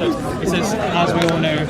So it says, as we all know,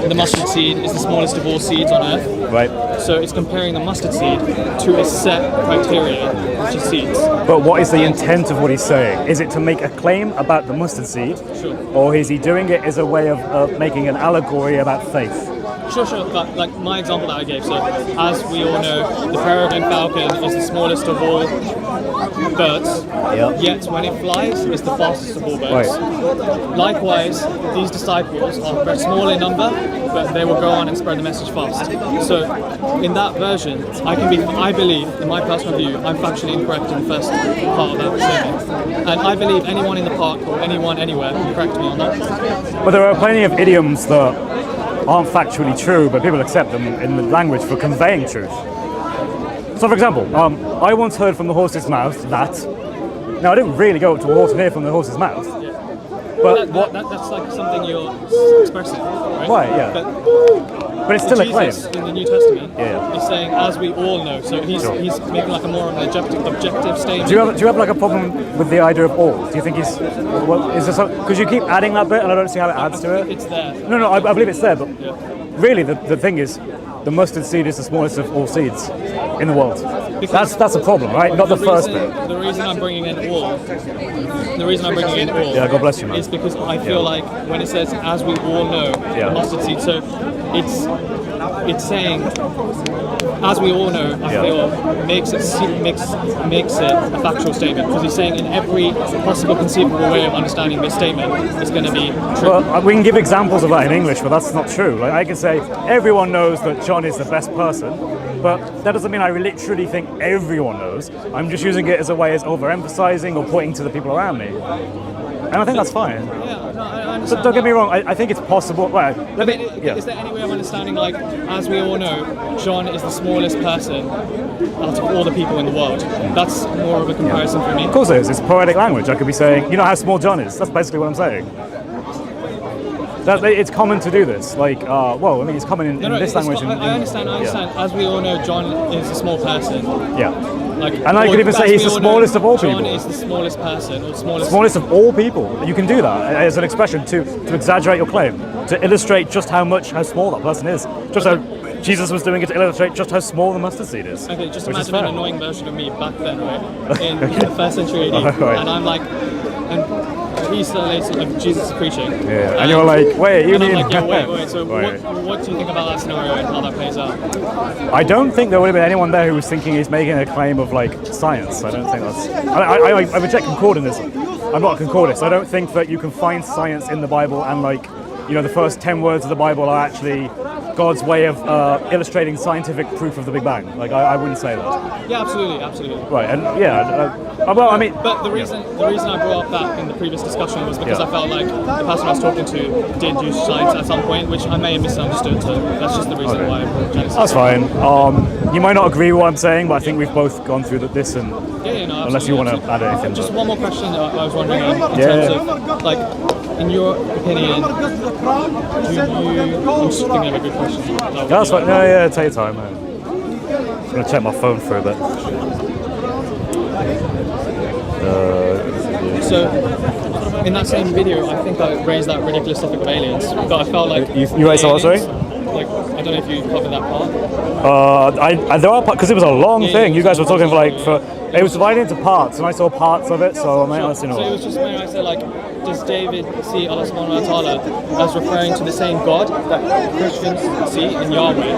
the mustard seed is the smallest of all seeds on earth. Right. So it's comparing the mustard seed to a set criteria, which is seeds. But what is the intent of what he's saying? Is it to make a claim about the mustard seed? Sure. Or is he doing it as a way of making an allegory about faith? Sure. But like my example that I gave, so as we all know, the peregrine falcon is the smallest of all birds, yet when it flies, it's the fastest of all birds. Right. Likewise, these disciples are very small in number, but they will go on and spread the message fast. So in that version, I believe, in my personal view, I'm factually incorrect in the first part of that statement. And I believe anyone in the park or anyone anywhere can correct me on that. But there are plenty of idioms that aren't factually true, but people accept them in the language for conveying truth. So, for example, I once heard from the horse's mouth that. Now, I didn't really go up to a horse and hear from the horse's mouth. Yeah. But that's like something you're expressing, right? Right, yeah. But it's still a claim. Jesus in the New Testament Yeah. is saying, as we all know. So he's making like a more of an objective statement. Do you have like a problem with the idea of all? Do you think he's? Well, is there because you keep adding that bit, and I don't see how it adds to it. It's there. No, I believe it's there, but Yeah. really, the thing is, the mustard seed is the smallest of all seeds in the world. That's a problem, right? Not the first bit. The reason I'm bringing in all. Yeah, God bless you, man. Is because I feel like when it says, as we all know, Yeah. the mustard seed. So it's saying, as we all know, I feel makes it a factual statement, because he's saying in every possible conceivable way of understanding this statement, it's going to be true. Well, we can give examples of that in English, but that's not true. Like I can say everyone knows that John is the best person, but that doesn't mean I literally think everyone knows. I'm just using it as a way as overemphasizing or pointing to the people around me, and I think that's fine. Yeah, no, I understand. But don't get me wrong. I think it's possible. Well, Is there any way of understanding, like, as we all know, John is the smallest person out of all the people in the world? That's more of a comparison for me. Of course it is. It's poetic language. I could be saying, you know how small John is. That's basically what I'm saying. It's common to do this. Like, it's common in this language. I understand. As we all know, John is a small person. Yeah. Like, And I could even say he's the smallest of all people. John is the smallest person, or Smallest of all people. You can do that as an expression to exaggerate your claim, to illustrate just how small that person is. Just how Jesus was doing it to illustrate just how small the mustard seed is. Okay, just which is imagine an fair. annoying version of me back then, right? In the first century AD, Right. and I'm like, and he's of Jesus preaching. Yeah, and you're like, wait, you and mean? I'm like, yeah, wait. So Right. what do you think about that scenario and how that plays out? I don't think there would have been anyone there who was thinking he's making a claim of like science. I don't think that's. I reject concordanism. I'm not a concordist. I don't think that you can find science in the Bible and the first 10 words of the Bible are actually God's way of illustrating scientific proof of the Big Bang. Like I wouldn't say that. Yeah, absolutely. Right, and yeah. Well, I mean. But the reason I brought up that in the previous discussion was because I felt like the person I was talking to did use science at some point, which I may have misunderstood. So that's just the reason why. That's fine. You might not agree with what I'm saying, but I think we've both gone through this, and unless you want to add anything. Just one more question that I was wondering in terms of, like, in your opinion, I'm just thinking of a good question. That's fine. No, yeah, take your time, man. I'm going to check my phone for a bit. So, in that same video, I think I raised that ridiculous topic of aliens, but I felt like you raised what? Sorry. Like, I don't know if you covered that part. There are parts because it was a long thing. You guys were talking it was divided into parts, and I saw parts of it, so I might honestly know. So it was just when I said, like, does David see Allah subhanahu wa ta'ala as referring to the same God that Christians see in Yahweh?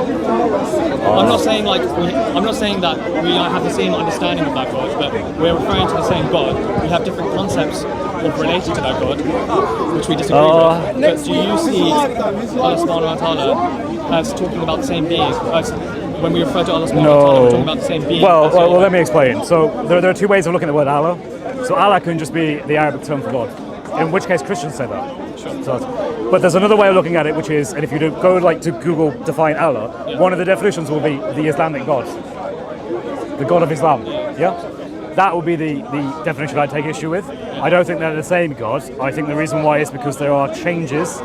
I'm not saying that we have the same understanding of that God, but we're referring to the same God. We have different concepts of related to that God, which we disagree with. But do you see Allah subhanahu wa ta'ala as talking about the same being? When we refer to Allah subhanahu wa ta'ala, we're talking about the same being. Well, let me explain. So there are two ways of looking at the word Allah. So Allah can just be the Arabic term for God, in which case Christians say that. Sure. So, but there's another way of looking at it, which is, and if you go to Google define Allah, one of the definitions will be the Islamic God, the God of Islam. Yeah? That would be the definition I'd take issue with. I don't think they're the same God. I think the reason why is because there are changes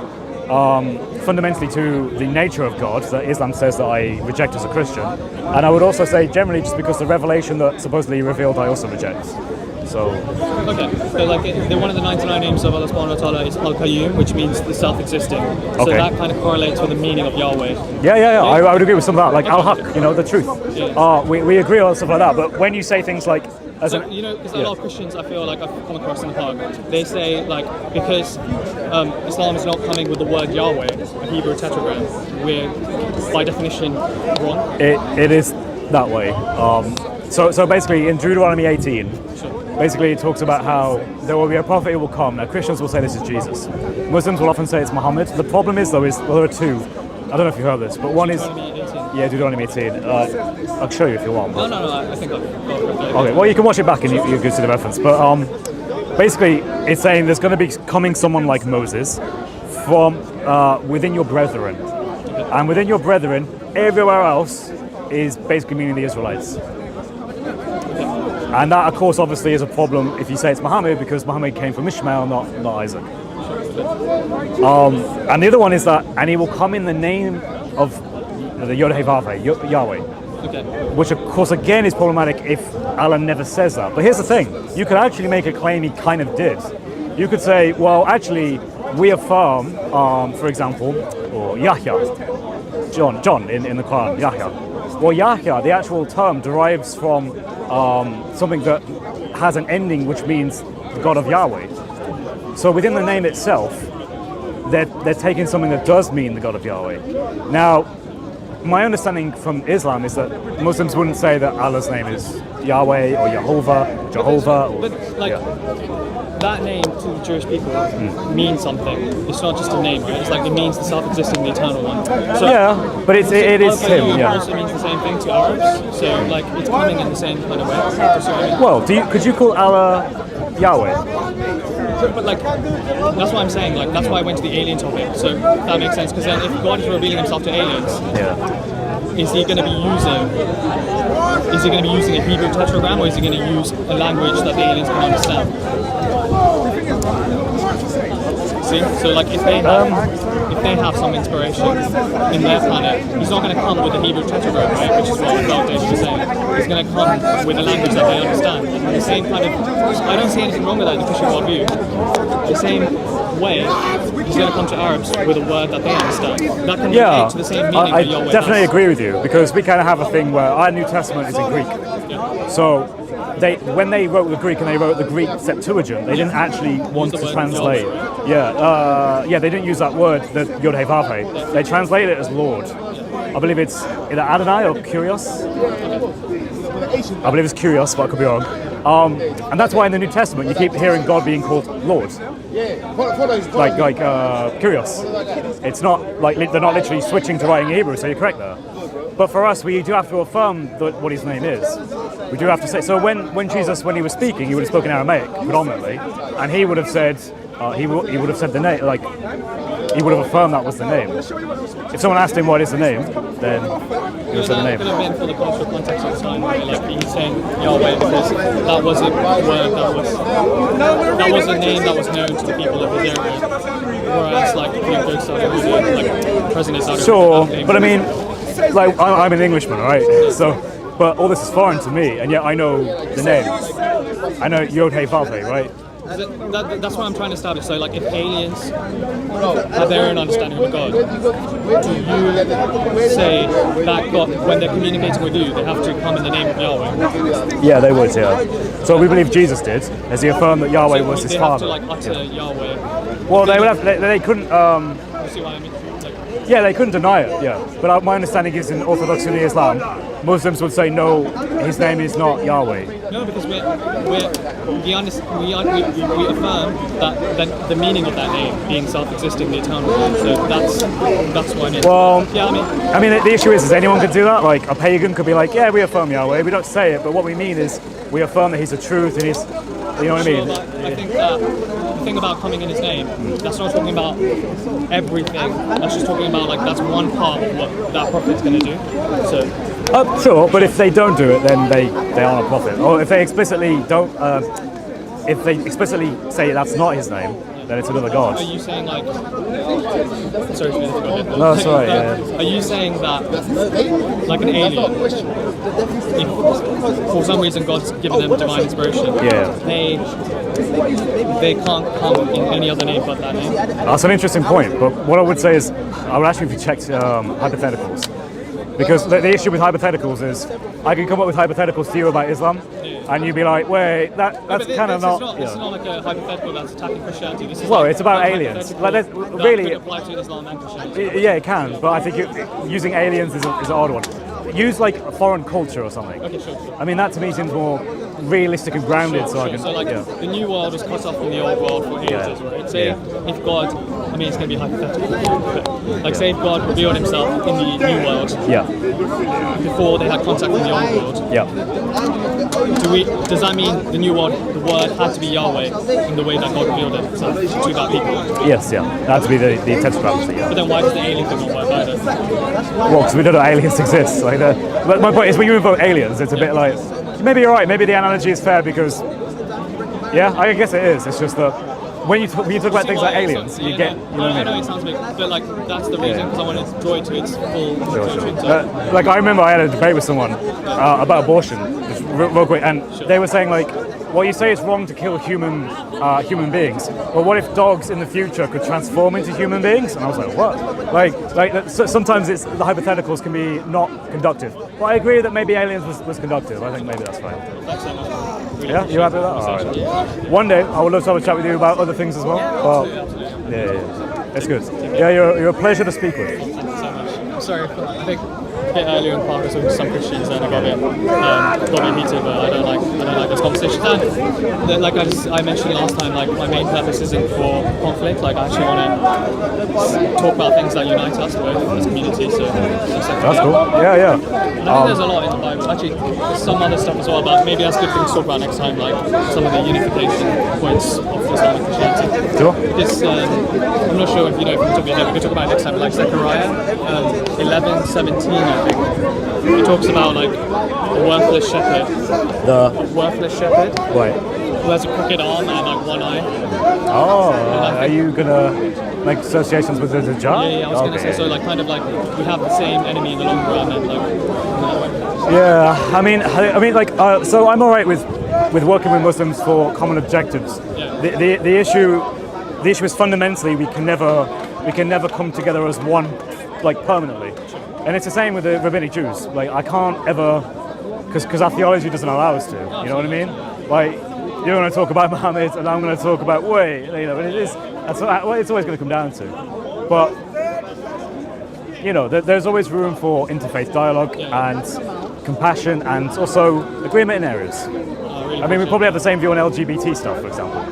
fundamentally to the nature of God that Islam says that I reject as a Christian. And I would also say generally just because the revelation that supposedly he revealed I also reject. So Okay, so like one of the 99 names of Allah subhanahu wa ta'ala is Al-Qayyum, which means the self-existing. So Okay. that kind of correlates with the meaning of Yahweh. yeah. I would agree with some of that, like Al-Haq, the truth. Yeah. We agree on stuff like that. But when you say things like, as So, an, because a lot of Christians, I feel like I've come across in the park, they say like because Islam is not coming with the word Yahweh, a Hebrew tetragram, we're by definition wrong. it is that way. So basically, in Deuteronomy 18, basically it talks about how there will be a prophet who will come. Now Christians will say this is Jesus. Muslims will often say it's Muhammad. The problem is though there are two. I don't know if you heard this, but one is Deuteronomy 18. yeah, Deuteronomy 18. I'll show you if you want. No, I think I've got it. Okay, well you can watch it back and you can see the reference. But basically, it's saying there's going to be coming someone like Moses from within your brethren, and within your brethren, everywhere else is basically meaning the Israelites. And that, of course, obviously is a problem if you say it's Muhammad, because Muhammad came from Ishmael, not Isaac. And the other one is that, and he will come in the name of the Yod-Heh-Vav-Heh, Yahweh. Okay. Which, of course, again is problematic if Allah never says that. But here's the thing, you could actually make a claim he kind of did. You could say, well, actually, we affirm, for example, or Yahya, John in the Quran, Yahya. Well, Yahya, the actual term, derives from something that has an ending which means the God of Yahweh. So within the name itself, they're taking something that does mean the God of Yahweh. Now, my understanding from Islam is that Muslims wouldn't say that Allah's name is Yahweh or Jehovah. Or, But like that name to the Jewish people means something. It's not just a name, right? It's like it means the self-existing, the eternal one. So yeah, but it is him. Al-Qayyum Yeah. also means the same thing to Arabs. So like it's coming in the same kind of way. So, I mean, Well, could you call Allah Yahweh? but like that's what I'm saying. Like that's why I went to the alien topic. So that makes sense because then if God is revealing Himself to aliens, Yeah. is He going to be using a Hebrew tetragram, or is He going to use a language that the aliens can understand? See, so like if they have some inspiration in their planet, He's not going to come with a Hebrew tetragram, right? Which is what the Dave was saying. He's going to come with a language that they understand. And the same kind of, I don't see anything wrong with that in the Christian worldview. The same way, He's going to come to Arabs with a word that they understand. That can relate to the same meaning I that Yahweh definitely does. agree with you, because we kind of have a thing where our New Testament is in Greek. So when they wrote the Greek and they wrote the Greek Septuagint, they didn't actually want the to word translate. Yahweh, Yeah, they didn't use that word, the Yod-Heh-Vav-Heh. They translated it as Lord. I believe it's either Adonai or Kyrios. I believe it's Kyrios, but I could be wrong. And that's why in the New Testament you keep hearing God being called Lord, like Kyrios. It's not like they're not literally switching to writing Hebrew, so you're correct there. But for us, we do have to affirm what His name is. We do have to say. So when Jesus, when He was speaking, He would have spoken Aramaic predominantly, and He would have said he would have said the name, like He would have affirmed that was the name. If someone asked Him what is the name, then He would have said the That name. could have been for the cultural context of the time, right? Like He's saying Yahweh because that was a word that was a name that was known to the people of His area. Whereas like if you go to Saudi Arabia, like President Saudi Sure, Arabia, but I mean, like I'm an Englishman, right? So, but all this is foreign to me, and yet I know the name. I know Yod-Heh-Vav-Heh, right? that's what I'm trying to establish. So like if aliens have their own understanding of God, do you say that God, when they're communicating with you, they have to come in the name of Yahweh? Yeah, they would, yeah. So we believe Jesus did, as He affirmed that Yahweh was His they Father. have to like utter Yahweh. Well, they would have. They couldn't. You see what I mean? Like, Yeah, they couldn't deny it. Yeah, but my understanding is in Orthodox Sunni Islam, Muslims would say no, His name is not Yahweh. no, because we affirm that the meaning of that name being self-existing, the eternal one. So that's what I mean. Well, yeah, I mean, the issue is anyone could do that. Like a pagan could be like, yeah, we affirm Yahweh. We don't say it, but what we mean is we affirm that He's the truth and He's, you know what I mean? But I think that the thing about coming in His name, that's not talking about everything. That's just talking about like that's one part of what that prophet's going to do. So Sure, but if they don't do it, then they aren't a prophet. Or if they explicitly don't, if they explicitly say that's not His name, then it's another god. Are you saying like? Sorry for go ahead. No, that's right. Yeah. Are you saying that, like an alien, if for some reason God's given them divine inspiration, they can't come in any other name but that name? That's an interesting point. But what I would say is, I would actually check hypotheticals. Because the issue with hypotheticals is, I can come up with hypotheticals to you about Islam, and you'd be like, wait, that's kind of not. It's not like a hypothetical that's attacking Christianity. This is well, like it's about aliens. Like, that really, could apply to Islam and Christianity. Yeah, it can. But I think using aliens is an odd one. Use like a foreign culture or something. Okay, sure. I mean, that to me seems more realistic and grounded. So the new world was cut off from the old world for ages, right? Say if God, I mean, it's going to be hypothetical. Like say if God revealed himself in the new world before they had contact with the old world. Yeah. Does that mean the new world, the word had to be Yahweh in the way that God revealed himself to that people? Yes, yeah. That had to be the intentionality, yeah. But then why does the alien thing not work either? Well, because we don't know aliens exist. But my point is, when you invoke aliens, it's a bit like, maybe you're right, maybe the analogy is fair because, I guess it is. It's just that when you talk about things like aliens, you get, you know what I mean? I know it sounds big, but like that's the reason because I want to draw it to its full conclusion. So. Like I remember I had a debate with someone about abortion, just real quick, and they were saying like, well, you say it's wrong to kill human beings, but what if dogs in the future could transform into human beings? And I was like, what? Sometimes the hypotheticals can be not conductive. But I agree that maybe aliens was conductive. I think maybe that's fine. Thanks so much. Really Yeah, you happy with that? All right. One day I would love to have a chat with you about other things as well. Absolutely. Yeah, it's good. Yeah, you're a pleasure to speak with. Thank you so much. I'm sorry, I think a bit earlier in part with some Christians and I got a bit heated, but I don't like those conversations. And like I mentioned last time, like my main purpose isn't for conflict. Like I actually want to talk about things that unite us both as a community. So that's cool. Yeah. And I think there's a lot in the Bible. Actually, there's some other stuff as well, but maybe that's good thing to talk about next time, like some of the unification points of Islam and Christianity. Sure. This, I'm not sure if you know if we could talk about it next time, like Zechariah 11:17, I think. It talks about like a worthless shepherd. Right. Who has a crooked arm and like one eye. Oh, are you gonna make associations with the jar? Yeah, I was gonna say so. Like kind of like we have the same enemy in the long run, and like in that way. Yeah, I mean, like, so I'm all right with working with Muslims for common objectives. Yeah. The issue is fundamentally we can never come together as one, like permanently. And it's the same with the rabbinic Jews. Like I can't ever, because our theology doesn't allow us to. You know what I mean? Like you're going to talk about Muhammad, and I'm going to talk about way. You know, but that's what it's always going to come down to. But you know, there's always room for interfaith dialogue and compassion, and also agreement in areas. I mean, we probably have the same view on LGBT stuff, for example.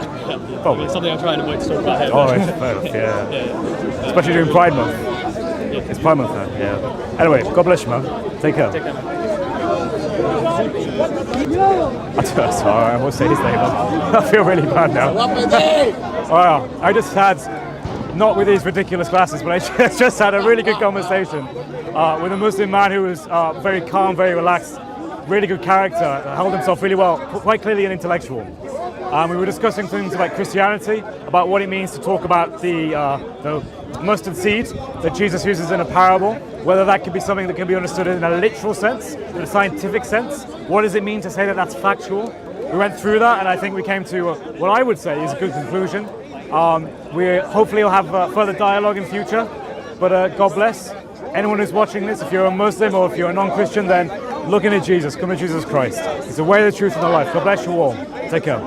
Probably. It's something I'm trying to avoid to talk about here. Oh, fair enough, yeah. Especially during Pride Month. It's Pride Month now, yeah. Anyway, God bless you, man. Take care. Take care, man. Sorry, I won't say his name. I feel really bad now. Wow, I just had, not with these ridiculous glasses, but I just had a really good conversation with a Muslim man who was very calm, very relaxed, really good character, held himself really well, quite clearly an intellectual. We were discussing things about Christianity, about what it means to talk about the mustard seed that Jesus uses in a parable, whether that could be something that can be understood in a literal sense, in a scientific sense. What does it mean to say that that's factual? We went through that, and I think we came to what I would say is a good conclusion. We hopefully will have further dialogue in future, but God bless. Anyone who's watching this, if you're a Muslim or if you're a non-Christian, then look into Jesus, come to Jesus Christ. It's the way, the truth, and the life. God bless you all. Take care.